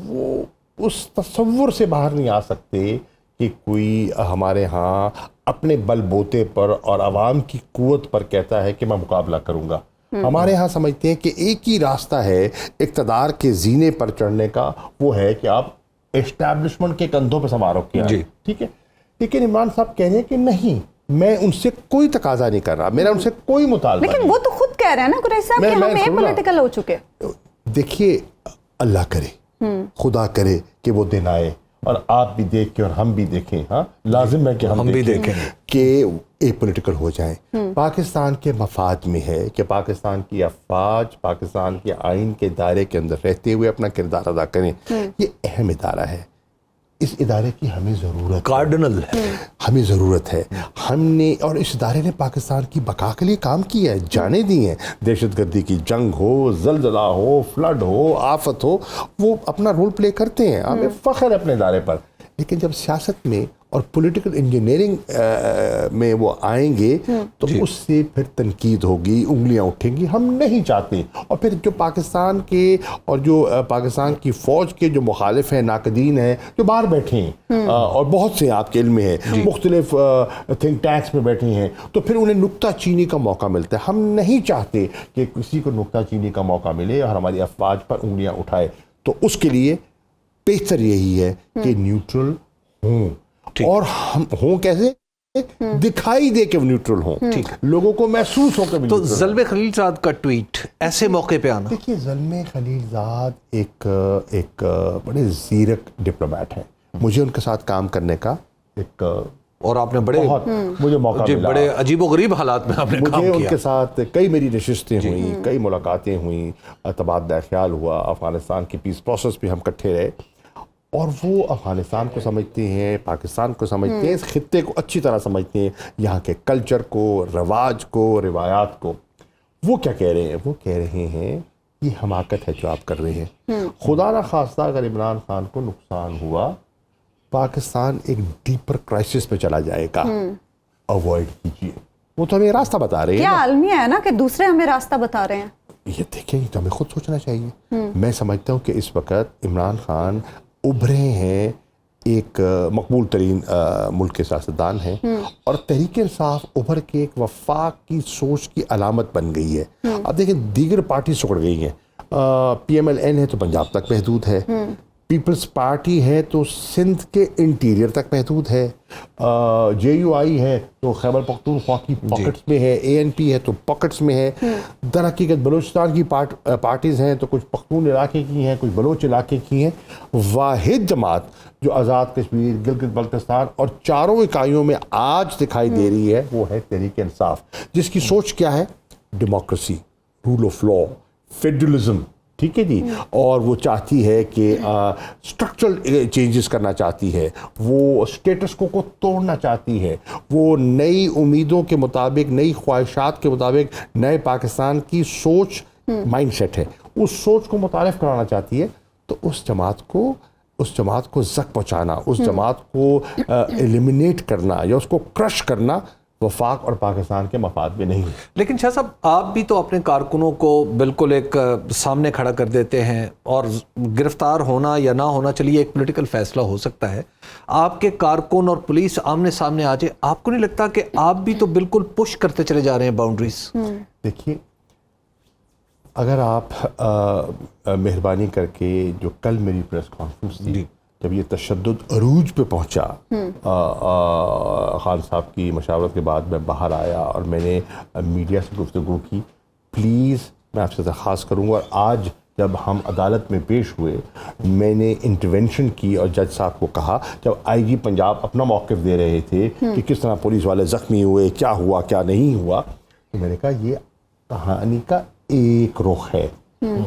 وہ اس تصور سے باہر نہیں آ سکتے کہ کوئی ہمارے ہاں اپنے بل بوتے پر اور عوام کی قوت پر کہتا ہے کہ میں مقابلہ کروں گا. ہمارے ہاں سمجھتے ہیں کہ ایک ہی راستہ ہے اقتدار کے زینے پر چڑھنے کا، وہ ہے کہ آپ اسٹیبلشمنٹ کے کندھوں پہ سوار ہو کے آئیں. ٹھیک ہے، لیکن عمران صاحب کہہ رہے ہیں کہ نہیں، میں ان سے کوئی تقاضا نہیں کر رہا، میرا ان سے کوئی مطالبہ نہیں. لیکن وہ تو خود کہہ رہے ہیں نا قریشی صاحب کہ ہم پولیٹیکل ہو چکے. دیکھیے اللہ کرے، خدا کرے کہ وہ دن آئے اور آپ بھی دیکھ کے اور ہم بھی دیکھیں. ہاں لازم ہے کہ ہم بھی دیکھیں کہ اے پولیٹیکل ہو جائیں. پاکستان کے مفاد میں ہے کہ پاکستان کی افواج پاکستان کے آئین کے دائرے کے اندر رہتے ہوئے اپنا کردار ادا کریں. یہ اہم ادارہ ہے، اس ادارے کی ہمیں ضرورت کارڈنل ہے، ہمیں ضرورت ہے. ہم نے اور اس ادارے نے پاکستان کی بقا کے لیے کام کیا ہے، جانیں دی ہیں. دہشت گردی کی جنگ ہو، زلزلہ ہو، فلڈ ہو، آفت ہو، وہ اپنا رول پلے کرتے ہیں. ہمیں فخر ہے اپنے ادارے پر. لیکن جب سیاست میں اور پولیٹیکل انجینئرنگ میں وہ آئیں گے تو اس سے پھر تنقید ہوگی، انگلیاں اٹھیں گی. ہم نہیں چاہتے. اور پھر جو پاکستان کے اور جو پاکستان کی فوج کے جو مخالف ہیں، ناقدین ہیں، جو باہر بیٹھے ہیں اور بہت سے آپ کے علم میں ہیں، مختلف تھنک ٹینکس میں بیٹھے ہیں، تو پھر انہیں نکتہ چینی کا موقع ملتا ہے. ہم نہیں چاہتے کہ کسی کو نکتہ چینی کا موقع ملے اور ہماری افواج پر انگلیاں اٹھائے. تو اس کے لیے بہتر یہی ہے کہ نیوٹرل ہوں. اور ہم ہوں کیسے؟ دکھائی دے کے نیوٹرل ہوں، لوگوں کو محسوس ہو کے. تو زلمے خلیلزاد کا ٹویٹ ایسے موقع پہ آنا، دیکھیے زلمے خلیلزاد ایک بڑے زیرک ڈپلومیٹ ہیں. مجھے ان کے ساتھ کام کرنے کا ایک اور آپ نے بڑے مجھے موقع ملا. بڑے عجیب و غریب حالات میں آپ نے کام کیا. ان کے ساتھ کئی میری نشستیں ہوئیں، کئی ملاقاتیں ہوئیں، تبادلہ خیال ہوا. افغانستان کی پیس پروسیس پہ ہم اکٹھے رہے. اور وہ افغانستان کو سمجھتے ہیں، پاکستان کو سمجھتے ہیں، اس خطے کو اچھی طرح سمجھتے ہیں، یہاں کے کلچر کو، رواج کو، روایات کو. وہ کیا کہہ رہے ہیں؟ وہ کہہ رہے ہیں یہ حماقت ہے جو آپ کر رہے ہیں. خدا نہ خواستہ اگر عمران خان کو نقصان ہوا، پاکستان ایک ڈیپر کرائسس میں چلا جائے گا. اوائڈ کیجیے. وہ تو ہمیں راستہ بتا رہے ہیں. کیا عالمیہ ہے نا کہ دوسرے ہمیں راستہ بتا رہے ہیں. یہ دیکھیں تو ہمیں خود سوچنا چاہیے. میں سمجھتا ہوں کہ اس وقت عمران خان ابھرے ہیں، ایک مقبول ترین ملک کے سیاستدان ہیں، اور تحریک انصاف ابھر کے ایک وفاق کی سوچ کی علامت بن گئی ہے. اب دیکھیں دیگر پارٹی سکڑ گئی ہیں. PMLN ہے تو پنجاب تک محدود ہے، پیپلز پارٹی ہے تو سندھ کے انٹیریئر تک محدود ہے، JUI ہے تو خیبر پختونخوا کی پاکٹس میں ہے، ANP ہے تو پاکٹس میں ہے. در حقیقت بلوچستان کی پارٹیز ہیں تو کچھ پختون علاقے کی ہیں، کچھ بلوچ علاقے کی ہیں. واحد جماعت جو آزاد کشمیر، گلگت بلتستان اور چاروں اکائیوں میں آج دکھائی دے رہی ہے وہ ہے تحریک انصاف، جس کی سوچ کیا ہے؟ Democracy, rule of law, federalism. ٹھیک ہے جی, اور وہ چاہتی ہے کہ اسٹرکچرل چینجز کرنا چاہتی ہے, وہ اسٹیٹس کو توڑنا چاہتی ہے, وہ نئی امیدوں کے مطابق, نئی خواہشات کے مطابق نئے پاکستان کی سوچ مائنڈ سیٹ ہے, اس سوچ کو متعارف کرانا چاہتی ہے. تو اس جماعت کو زک پہنچانا, اس جماعت کو ایلیمینیٹ کرنا یا اس کو کرش کرنا وفاق اور پاکستان کے مفاد میں نہیں. لیکن شاہ صاحب آپ بھی تو اپنے کارکنوں کو بالکل ایک سامنے کھڑا کر دیتے ہیں, اور گرفتار ہونا یا نہ ہونا چلیے ایک پولیٹیکل فیصلہ ہو سکتا ہے, آپ کے کارکن اور پولیس آمنے سامنے آ جائے, آپ کو نہیں لگتا کہ آپ بھی تو بالکل پش کرتے چلے جا رہے ہیں باؤنڈریز؟ دیکھیے, اگر آپ مہربانی کر کے, جو کل میری پریس کانفرنس تھی جب یہ تشدد عروج پہ پہنچا, خان صاحب کی مشاورت کے بعد میں باہر آیا اور میں نے میڈیا سے گفتگو کی. پلیز میں آپ سے درخواست کروں گا, اور آج جب ہم عدالت میں پیش ہوئے میں نے انٹرونشن کی اور جج صاحب کو کہا, جب آئی جی پنجاب اپنا موقف دے رہے تھے کہ کس طرح پولیس والے زخمی ہوئے, کیا ہوا کیا نہیں ہوا, تو میں نے کہا یہ کہانی کا ایک رخ ہے,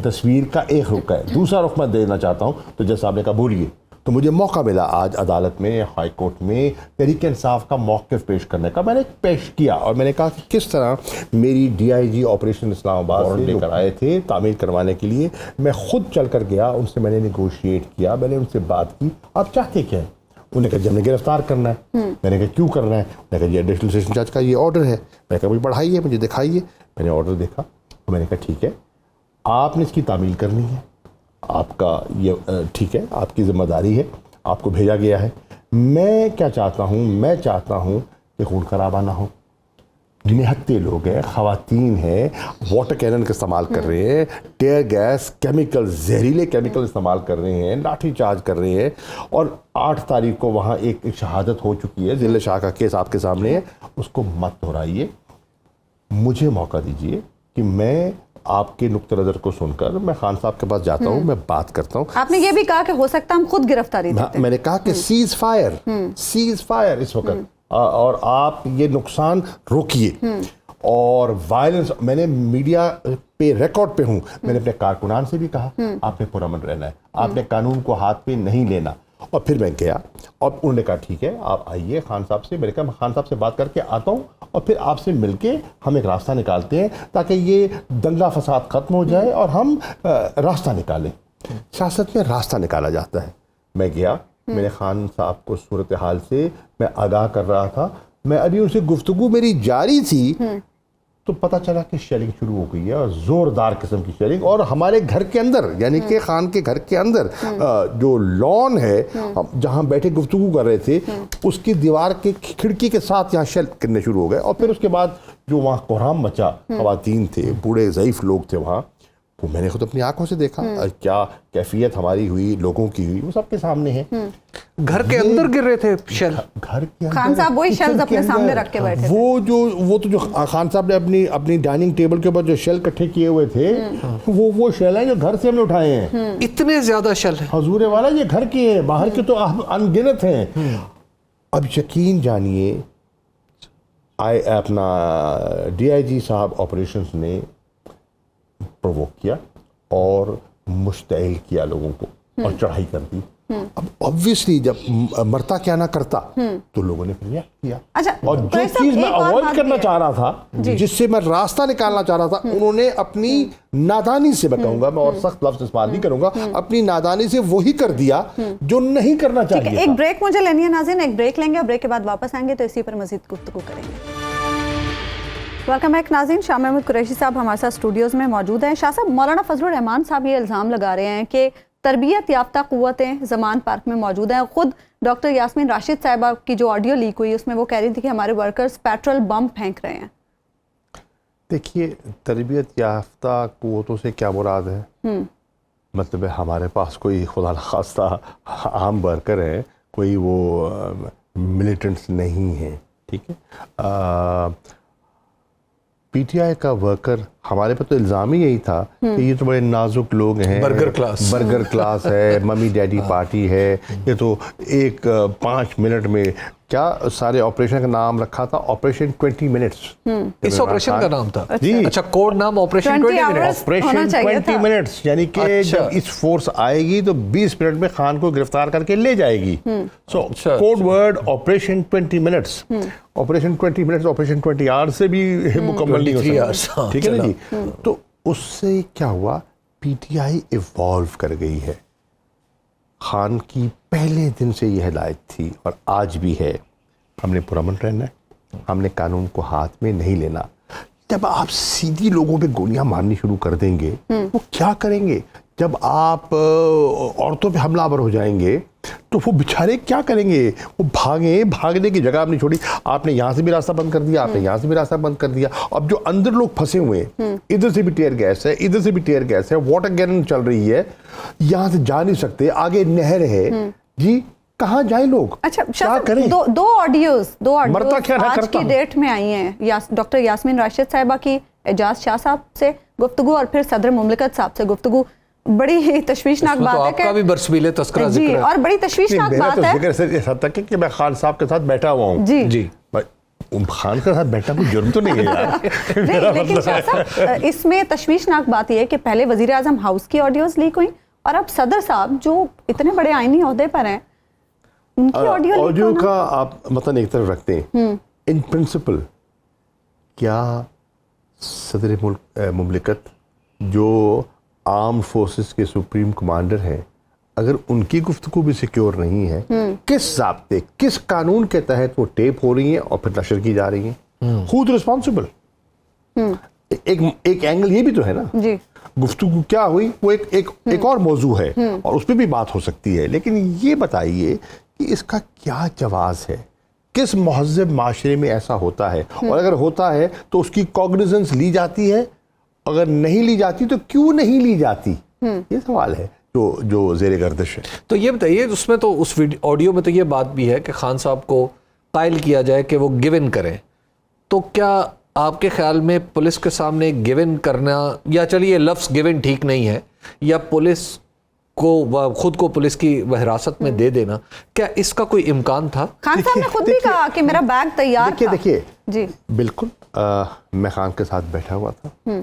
تصویر کا ایک رخ ہے, دوسرا رخ میں دینا چاہتا ہوں. تو جج صاحب نے کہا بولیے. تو مجھے موقع ملا آج عدالت میں, ہائی کورٹ میں, تحریک انصاف کا موقف پیش کرنے کا. میں نے پیش کیا اور میں نے کہا کہ کس طرح میری ڈی آئی جی آپریشن اسلام آباد سے لے کر آئے تھے تعمیر کروانے کے لیے, میں خود چل کر گیا, ان سے میں نے نیگوشیٹ کیا, میں نے ان سے بات کی, آپ چاہتے کیا ہیں؟ انہوں نے کہا جب نے گرفتار کرنا ہے. میں نے کہا کیوں کرنا ہے؟ میں نے کہا یہ ایڈیشنل سیشن جج کا یہ آرڈر ہے. میں نے کہا مجھے پڑھائیے, مجھے دکھائیے. میں نے آرڈر دیکھا تو میں نے کہا ٹھیک ہے, آپ نے اس کی تعمیل کرنی ہے, آپ کا یہ ٹھیک ہے, آپ کی ذمہ داری ہے, آپ کو بھیجا گیا ہے. میں کیا چاہتا ہوں, میں چاہتا ہوں کہ خون خرابہ نہ ہو. نہتے لوگ ہیں, خواتین ہیں, واٹر کینن کا استعمال کر رہے ہیں, ٹیئر گیس, کیمیکل, زہریلے کیمیکل استعمال کر رہے ہیں, لاٹھی چارج کر رہے ہیں. اور 8 تاریخ کو وہاں ایک شہادت ہو چکی ہے, ذل شاہ کا کیس آپ کے سامنے ہے, اس کو مت دہرائیے. مجھے موقع دیجیے کہ میں آپ کے نقطہ نظر کو سن کر میں خان صاحب کے پاس جاتا ہوں, میں بات کرتا ہوں. آپ نے یہ بھی کہا کہ ہو سکتا ہم خود گرفتاری دیتے ہیں. میں نے کہا کہ سیز فائر اس وقت, اور آپ یہ نقصان روکیے. اور وائلنس, میں نے میڈیا پہ ریکارڈ پہ ہوں, میں نے اپنے کارکنان سے بھی کہا آپ نے پرامن رہنا ہے, آپ نے قانون کو ہاتھ پہ نہیں لینا. اور پھر میں گیا اور انہوں نے کہا ٹھیک ہے آپ آئیے خان صاحب سے. میں نے کہا میں خان صاحب سے بات کر کے آتا ہوں اور پھر آپ سے مل کے ہم ایک راستہ نکالتے ہیں تاکہ یہ دنگا فساد ختم ہو جائے اور ہم راستہ نکالیں. سیاست میں راستہ نکالا جاتا ہے. میں گیا, میں نے خان صاحب کو صورتحال سے میں آگاہ کر رہا تھا, میں ابھی ان سے گفتگو میری جاری تھی تو پتہ چلا کہ شیلنگ شروع ہو گئی ہے, اور زوردار قسم کی شیلنگ. اور ہمارے گھر کے اندر, یعنی کہ خان کے گھر کے اندر جو لان ہے جہاں بیٹھے گفتگو کر رہے تھے, اس کی دیوار کے کھڑکی کے ساتھ یہاں شیل کرنے شروع ہو گئے. اور پھر اس کے بعد جو وہاں کوہرام مچا, خواتین تھے, بوڑھے ضعیف لوگ تھے وہاں, وہ میں نے خود اپنی آنکھوں سے دیکھا. کیا کیفیت ہماری ہوئی, لوگوں کی ہوئی, وہ سب کے سامنے ہے. گھر کے اندر گر رہے تھے شیل, گھر کے اندر خان صاحب وہی شیلز اپنے سامنے رکھ کے بیٹھے. وہ تو جو خان صاحب نے اپنی ڈائننگ ٹیبل کے اوپر جو شیل اکٹھے کیے ہوئے تھے, وہ شیل ہیں جو گھر سے ہم نے اٹھائے ہیں. اتنے زیادہ شیل ہیں حضور والا, یہ گھر کے ہیں, باہر کے تو انگنت ہیں. اب یقین جانیے اپنا ڈی آئی جی صاحب آپریشنز نے پرووک کیا اور مشتعل کیا لوگوں کو اور چڑھائی کر دی. اب obviously جب مرتا کیا نہ کرتا تو لوگوں نے پھر ریئیکٹ کیا. اور جو چیز میں اوائڈ کرنا چاہ رہا تھا, جس سے میں راستہ نکالنا چاہ رہا تھا, انہوں نے اپنی نادانی سے, میں کہوں گا, میں اور سخت لفظ استعمال نہیں کروں گا, اپنی نادانی سے وہی کر دیا جو نہیں کرنا چاہیے. ایک بریک مجھے لینی ہے ناظرین, ایک بریک لیں گے اور بریک کے بعد واپس آئیں گے تو اسی پر مزید گفتگو کریں گے. ویلکم بیک ناظرین, شاہ محمود قریشی صاحب ہمارے ساتھ اسٹوڈیوز میں موجود ہیں. شاہ صاحب, مولانا فضل الرحمان صاحب یہ الزام لگا رہے ہیں کہ تربیت یافتہ قوتیں زمان پارک میں موجود ہیں. خود ڈاکٹر یاسمین راشد صاحبہ کی جو آڈیو لیک ہوئی اس میں وہ کہہ رہی تھی کہ ہمارے ورکرز پیٹرول بم پھینک رہے ہیں. دیکھیے, تربیت یافتہ قوتوں سے کیا مراد ہے؟ مطلب ہمارے پاس کوئی خدا نخواستہ عام ورکر ہیں, کوئی وہ ملیٹنٹس نہیں ہیں, ٹھیک ہے. پی ٹی آئی کا ورکر, ہمارے پہ تو الزام ہی یہی تھا کہ یہ تو بڑے نازک لوگ ہیں, برگر کلاس ہے, ممی ڈیڈی پارٹی ہے, یہ تو 5 منٹ میں کیا سارے آپریشن کا نام رکھا تھا آپریشن 20 منٹس. اس آپریشن کا نام تھا جی. اچھا کوڈ نام آپریشن 20 منٹس. آپریشن 20 منٹس یعنی کہ جب اس فورس آئے گی تو 20 منٹ میں خان کو گرفتار کر کے لے جائے گی. So code word operation 20 minutes. Operation 20 minutes operation 20 hours سے بھی مکمل نہیں ہو سکتا. ٹھیک ہے نا جی. تو اس سے کیا ہوا, پی ٹی آئی ایوالو کر گئی ہے. خان کی پہلے دن سے یہ ہدایت تھی اور آج بھی ہے, ہم نے پرامن رہنا ہے, ہم نے قانون کو ہاتھ میں نہیں لینا. جب آپ سیدھی لوگوں پہ گولیاں مارنی شروع کر دیں گے وہ کیا کریں گے؟ جب آپ عورتوں پہ حملہ آور ہو جائیں گے تو وہ بیچارے کیا کریں گے؟ وہ بھاگنے کی جگہ آپ نے چھوڑی. آپ نے یہاں سے بھی راستہ بند کر دیا, آپ نے یہاں سے بھی راستہ بند کر دیا. اب جو اندر لوگ پھنسے ہوئے ہیں, ادھر سے بھی ٹیئر گیس ہے, ادھر سے بھی ٹیئر گیس ہے, واٹر گن چل رہی ہے, یہاں سے جا نہیں سکتے, آگے نہر ہے جی, کہاں جائیں لوگ؟ اچھا کیا کریں؟ دو آڈیوز مرتا کیا نہ آج کرتا کی ڈیٹ میں آئی ہیں. ڈاکٹر یاسمین راشد صاحبہ کی اعجاز شاہ صاحب سے گفتگو اور پھر صدر مملکت صاحب سے گفتگو. بڑی تشویشناک بات ہے آپ کا بھی برسبیل تذکرہ ذکر ہے اور بڑی تشویشناک بات ہے. ذکر اس حد تک کہ میں خان صاحب کے ساتھ بیٹھا ہوا ہوں. جی خان کے ساتھ بیٹھا کوئی جرم تو نہیں ہے یار. لیکن شاہ صاحب اس میں تشویشناک بات یہ ہے کہ پہلے وزیر اعظم ہاؤس کی آڈیوز لیک ہوئی اور اب صدر صاحب جو اتنے بڑے آئینی عہدے پر ہیں ان کی آڈیو کا آپ مطلب ایک طرف رکھتے ہیں. ان پرنسپل کیا صدر مملکت جو آرم فورسز کے سپریم کمانڈر ہیں, اگر ان کی گفتگو بھی سیکیور نہیں ہے, کس ضابطے کس قانون کے تحت وہ ٹیپ ہو رہی ہیں اور پھر نشر کی جا رہی ہیں؟ خود ریسپانسبل. ایک اینگل یہ بھی تو ہے نا جی, گفتگو کیا ہوئی وہ ایک اور موضوع ہے اور اس پہ بھی بات ہو سکتی ہے. لیکن یہ بتائیے کہ اس کا کیا جواز ہے؟ کس مہذب معاشرے میں ایسا ہوتا ہے؟ اور اگر ہوتا ہے تو اس کی کوگنیزنس لی جاتی ہے, اگر نہیں لی جاتی تو کیوں نہیں لی جاتی؟ یہ سوال ہے جو زیر گردش ہے. تو یہ بتائیے, اس میں تو اس آڈیو میں تو یہ بات بھی ہے کہ خان صاحب کو قائل کیا جائے کہ وہ گیو ان کریں. تو کیا آپ کے خیال میں پولیس کے سامنے گیو ان کرنا, یا چلیے لفظ گیو ان ٹھیک نہیں ہے, یا پولیس کو خود کو پولیس کی حراست میں دے دینا, کیا اس کا کوئی امکان تھا؟ خان صاحب نے خود بھی کہا کہ میرا بیگ تیار تھا. دیکھیے جی بالکل, میں خان کے ساتھ بیٹھا ہوا تھا,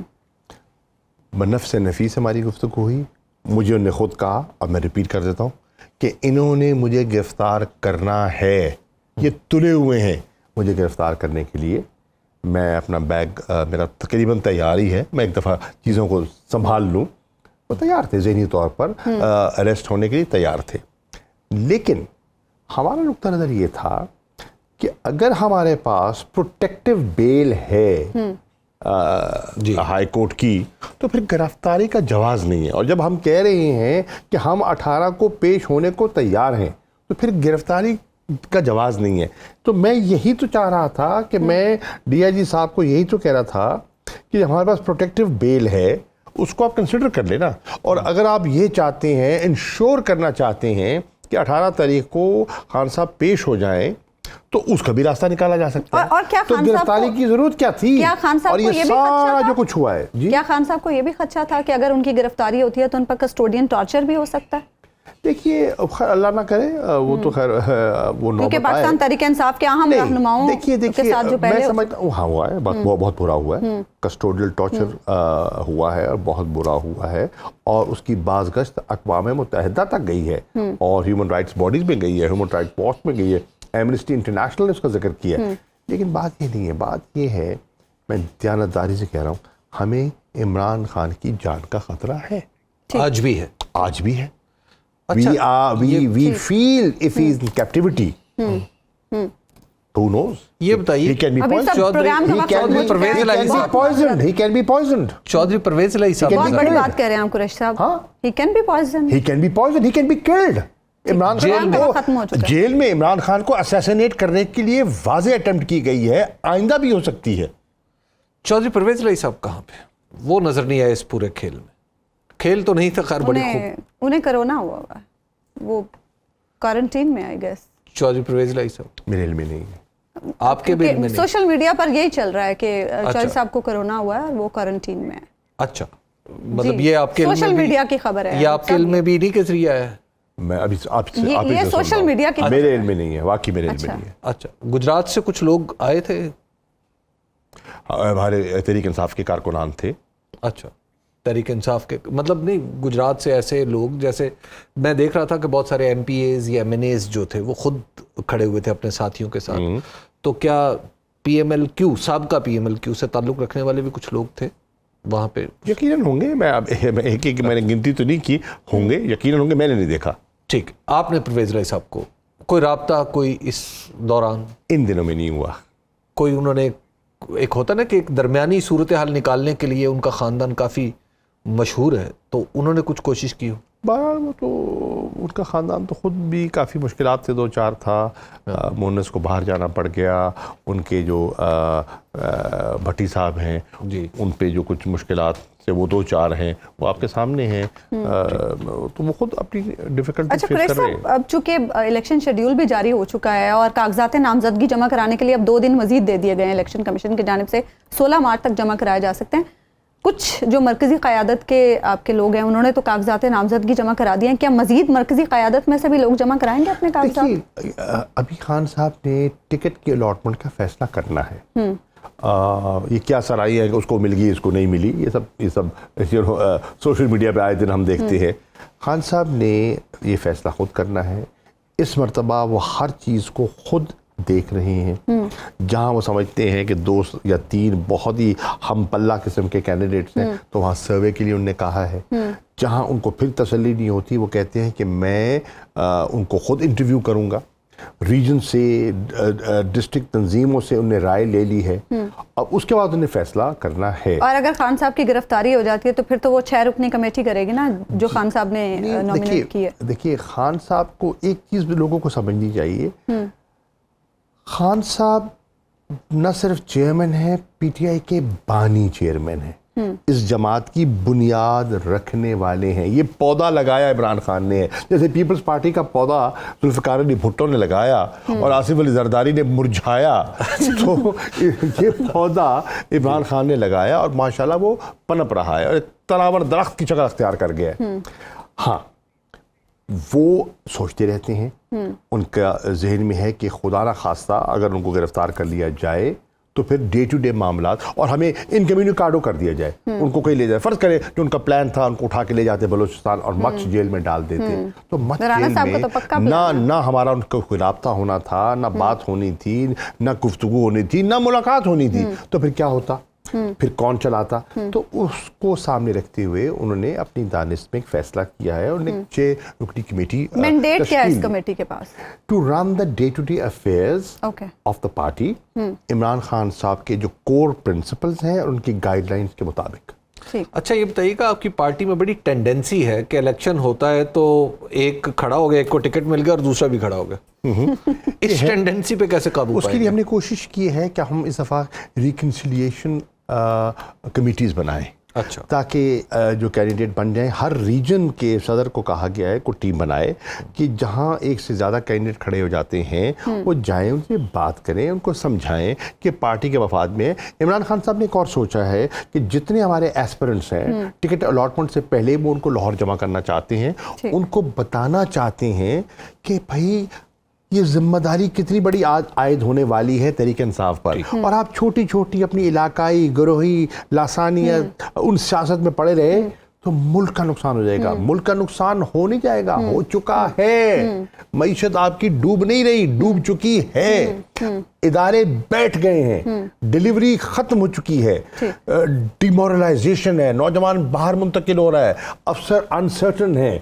بنفس نفیس ہماری گفتگو ہوئی. مجھے انہوں نے خود کہا, اور میں ریپیٹ کر دیتا ہوں, کہ انہوں نے مجھے گرفتار کرنا ہے, یہ تلے ہوئے ہیں مجھے گرفتار کرنے کے لیے. میں اپنا بیگ میرا تقریباً تیار ہی ہے, میں ایک دفعہ چیزوں کو سنبھال لوں. وہ تیار تھے ذہنی طور پر, اریسٹ ہونے کے لیے تیار تھے. لیکن ہمارا نقطہ نظر یہ تھا کہ اگر ہمارے پاس پروٹیکٹیو بیل ہے ہائی کورٹ کی, تو پھر گرفتاری کا جواز نہیں ہے. اور جب ہم کہہ رہے ہیں کہ ہم 18 کو پیش ہونے کو تیار ہیں, تو پھر گرفتاری کا جواز نہیں ہے. تو میں یہی تو چاہ رہا تھا کہ میں ڈی آئی جی صاحب کو یہی تو کہہ رہا تھا کہ ہمارے پاس پروٹیکٹیو بیل ہے, اس کو آپ کنسیڈر کر لینا. اور اگر آپ یہ چاہتے ہیں, انشور کرنا چاہتے ہیں کہ 18 تاریخ کو خان صاحب پیش ہو جائیں, تو اس کا بھی راستہ نکالا جا سکتا ہے. اور کیا تو خان صاحب گرفتاری کی ضرورت کیا تھی؟ کیا خان صاحب اور کو یہ یہ بھی خدشہ سارا تھا؟ جو کچھ ہوا ہے جی, کیا خان صاحب کو یہ بھی خدشہ تھا کہ اگر ان کی گرفتاری ہوتی ہے تو ان پر کسٹوڈین ٹارچر بھی ہو سکتا ہے؟ دیکھیے خیر اللہ نہ کرے, وہ تو خیر وہ نوبت کیونکہ پاکستان تحریک انصاف کے اہم رہنماؤں کے ساتھ جو پہلے میں سمجھتا ہوں ہاں ہوا ہے, بہت برا ہوا ہے, کسٹوڈیل ٹارچر ہوا ہے اور بہت برا ہوا ہے. اور اس کی باز گشت اقوام متحدہ تک گئی ہے, اور ہیومن رائٹس باڈیز میں گئی ہے, ہیومن رائٹس واچ میں گئی ہے, ایمنسٹی انٹرنیشنل نے اس کا ذکر کیا ہے. لیکن بات یہ نہیں ہے, بات یہ ہے, میں دیانتداری سے کہہ رہا ہوں, ہمیں عمران خان کی جان کا خطرہ ہے, آج بھی ہے, آج بھی ہے. We feel if he is in captivity. Who knows? یہ بتائیے, He can be poisoned. He can be poisoned. Chaudhry Pervez الہی صاحب بہت بڑی بات کہہ رہے ہیں آپ قریش صاحب. He can be poisoned. He can be poisoned. He can be killed. Imran Khan کو جیل میں عمران خان کو اسیسینیٹ کرنے کے لیے واضح اٹمپٹ کی گئی ہے, آئندہ بھی ہو سکتی ہے. چودھری پرویز الہی صاحب کہاں پہ؟ وہ نظر نہیں آئے اس پورے کھیل میں. کھیل تو نہیں تھا خیر, بڑی خوب. انہیں کرونا ہوا ہوا ہے, وہ کوارنٹین میں آئی گیس. چودھری پرویز الہی صاحب میرے علم میں نہیں ہے, آپ کے بھی علم میں نہیں. سوشل میڈیا پر یہی چل رہا ہے کہ چودھری صاحب کو کرونا ہوا ہے اور وہ کوارنٹین میں ہے. اچھا, مطلب یہ آپ کے سوشل میڈیا کی خبر ہے, یہ آپ کے علم میں بھی نہیں کے ذریعے آیا ہے؟ میں ابھی آپ سے یہ سوشل میڈیا کی میرے علم میں نہیں ہے, واقعی میرے علم میں نہیں ہے. اچھا, گجرات سے کچھ لوگ آئے تھے, ہمارے تحریک انصاف کے کارکنان تھے. اچھا, تحریک انصاف کے مطلب نہیں, گجرات سے ایسے لوگ, جیسے میں دیکھ رہا تھا کہ بہت سارے ایم پی ایز یا ایم این ایز جو تھے وہ خود کھڑے ہوئے تھے اپنے ساتھیوں کے ساتھ, تو کیا پی ایم ایل کیو, سابقہ پی ایم ایل کیو سے تعلق رکھنے والے بھی کچھ لوگ تھے وہاں پہ؟ یقیناً ہوں گے, میں ایک میں نے گنتی تو نہیں کی, ہوں گے, یقیناً ہوں گے, میں نے نہیں دیکھا. ٹھیک, آپ نے پرویز رائی صاحب کو کوئی رابطہ کوئی اس دوران ان دنوں میں نہیں ہوا؟ کوئی انہوں نے, ایک ہوتا نا کہ ایک درمیانی صورتحال نکالنے کے لیے ان کا خاندان کافی مشہور ہے, تو انہوں نے کچھ کوشش کی ہو؟ بہرحال وہ تو ان کا خاندان تو خود بھی کافی مشکلات سے دو چار تھا. مونس کو باہر جانا پڑ گیا, ان کے جو بھٹی صاحب ہیں جی, ان پہ جو کچھ مشکلات سے وہ دو چار ہیں وہ آپ کے سامنے ہیں, تو وہ خود اپنی ڈیفیکلٹی فیس کر رہے ہیں. اب چونکہ الیکشن شیڈیول بھی جاری ہو چکا ہے اور کاغذات نامزدگی جمع کرانے کے لیے اب 2 دن مزید دے دیے گئے ہیں الیکشن کمیشن کی جانب سے, 16 مارچ تک جمع کرائے جا سکتے ہیں. کچھ جو مرکزی قیادت کے آپ کے لوگ ہیں انہوں نے تو کاغذات نامزدگی جمع کرا دیے ہیں, کیا مزید مرکزی قیادت میں سے بھی لوگ جمع کرائیں گے اپنے کاغذات؟ ابھی خان صاحب نے ٹکٹ کی الاٹمنٹ کا فیصلہ کرنا ہے. یہ کیا سرائی ہے کہ اس کو مل گئی اس کو نہیں ملی, یہ سب سوشل میڈیا پہ آئے دن ہم دیکھتے ہیں. خان صاحب نے یہ فیصلہ خود کرنا ہے. اس مرتبہ وہ ہر چیز کو خود دیکھ رہے ہیں. جہاں وہ سمجھتے ہیں کہ 2 یا 3 بہت ہی ہم پلہ قسم کے کینڈیڈیٹس ہیں تو وہاں سروے کے لیے انہوں نے کہا ہے. جہاں ان کو پھر تسلی نہیں ہوتی وہ کہتے ہیں کہ میں ان کو خود انٹرویو کروں گا. ریجن سے, ڈسٹرکٹ تنظیموں سے انہوں نے رائے لے لی ہے, اب اس کے بعد انہیں فیصلہ کرنا ہے. اور اگر خان صاحب کی گرفتاری ہو جاتی ہے تو پھر تو وہ 6 رکنی کمیٹی کرے گی نا جو خان صاحب نے نامینیٹ کی ہے. دیکھیے خان صاحب کو ایک چیز بھی لوگوں کو سمجھنی چاہیے, خان صاحب نہ صرف چیئرمین ہیں, پی ٹی آئی کے بانی چیئرمین ہیں, اس جماعت کی بنیاد رکھنے والے ہیں. یہ پودا لگایا عمران خان نے, جیسے پیپلز پارٹی کا پودا ذوالفقار علی بھٹو نے لگایا اور آصف علی زرداری نے مرجھایا, تو یہ پودا عمران خان نے لگایا اور ماشاءاللہ وہ پنپ رہا ہے اور تناور درخت کی شکل اختیار کر گیا ہے. ہاں وہ سوچتے رہتے ہیں, ان کا ذہن میں ہے کہ خدا نہ خواستہ اگر ان کو گرفتار کر لیا جائے تو پھر ڈے ٹو ڈے معاملات, اور ہمیں انکمیونیکاڈو کر دیا جائے, ان کو کہیں لے جائے. فرض کرے جو ان کا پلان تھا ان کو اٹھا کے لے جاتے بلوچستان اور مچ جیل میں ڈال دیتے, تو مچ جیل میں نہ ہمارا ان کو کوئی رابطہ ہونا تھا, نہ بات ہونی تھی, نہ گفتگو ہونی تھی, نہ ملاقات ہونی تھی, تو پھر کیا ہوتا, پھر کون چلاتا. تو اس کو سامنے رکھتے ہوئے انہوں نے اپنی دانست میں ایک فیصلہ کیا ہے اور 6 رکنی کمیٹی مینڈیٹ کیا ہے اس کمیٹی کے پاس, to run the day to day affairs of the party, Imran Khan صاحب کے جو کور پرنسپلز ہیں اور ان کی گائیڈ لائنز کے مطابق. اچھا یہ بتائیے کہ آپ کی پارٹی میں بڑی ٹینڈنسی ہے کہ الیکشن ہوتا ہے تو ایک کھڑا ہو گیا, ایک کو ٹکٹ مل گیا اور دوسرا بھی کھڑا ہو گیا, اس ٹینڈنسی پہ کیسے قابو پائیں؟ اس کے لیے ہم نے کوشش کی ہے کہ ہم اس دفعہ ریکنسیلیشن کمیٹیز بنائیں. اچھا, تاکہ جو کینڈیڈیٹ بن جائیں, ہر ریجن کے صدر کو کہا گیا ہے کوئی ٹیم بنائے کہ جہاں ایک سے زیادہ کینڈیڈیٹ کھڑے ہو جاتے ہیں وہ جائیں, ان سے بات کریں, ان کو سمجھائیں کہ پارٹی کے مفاد میں. عمران خان صاحب نے ایک اور سوچا ہے کہ جتنے ہمارے ایسپرنٹس ہیں ٹکٹ الاٹمنٹ سے پہلے وہ ان کو لاہور جمع کرنا چاہتے ہیں, ان کو بتانا چاہتے ہیں کہ بھائی یہ ذمہ داری کتنی بڑی عائد ہونے والی ہے تحریک انصاف پر, اور آپ چھوٹی چھوٹی اپنی علاقائی گروہی لاسانیت ان سیاست میں پڑے رہے تو ملک کا نقصان ہو جائے گا. ملک کا نقصان ہو نہیں جائے گا, ہو چکا ہے. معیشت آپ کی ڈوب نہیں رہی, ڈوب چکی ہے. ادارے بیٹھ گئے ہیں, ڈیلیوری ختم ہو چکی ہے, ڈیمورلائزیشن ہے, نوجوان باہر منتقل ہو رہا ہے, افسر انسرٹن ہے.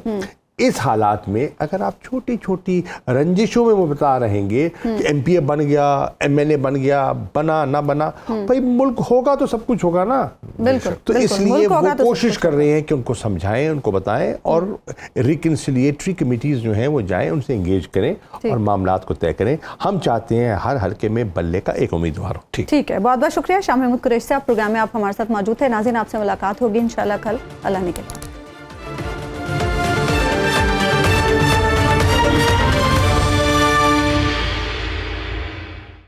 اس حالات میں اگر آپ چھوٹی چھوٹی رنجشوں میں مبتلا رہیں گے کہ ایم پی اے بن گیا, ایم ایل اے بن گیا, بنا نہ بنا, بھائی ملک ہوگا تو سب کچھ ہوگا نا. بالکل. تو اس لیے وہ کوشش کر رہے ہیں کہ ان کو سمجھائیں, ان کو بتائیں, اور ریکنسیلیٹری کمیٹیز جو ہیں وہ جائیں, ان سے انگیج کریں اور معاملات کو طے کریں. ہم چاہتے ہیں ہر حلقے میں بلے کا ایک امیدوار ہو. ٹھیک ہے, بہت بہت شکریہ شاہ محمود قریشی صاحب, پروگرام میں آپ ہمارے ساتھ موجود تھے. ناظرین آپ سے ملاقات ہوگی انشاءاللہ کل, اللہ نے